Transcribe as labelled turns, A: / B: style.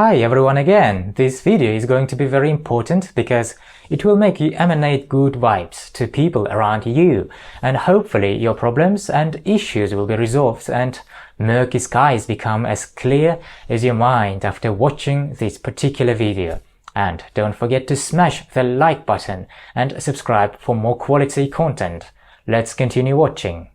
A: Hi everyone again! This video is going to be very important because it will make you emanate good vibes to people around you, and hopefully your problems and issues will be resolved and murky skies become as clear as your mind after watching this particular video. And don't forget to smash the like button and subscribe for more quality content. Let's continue watching.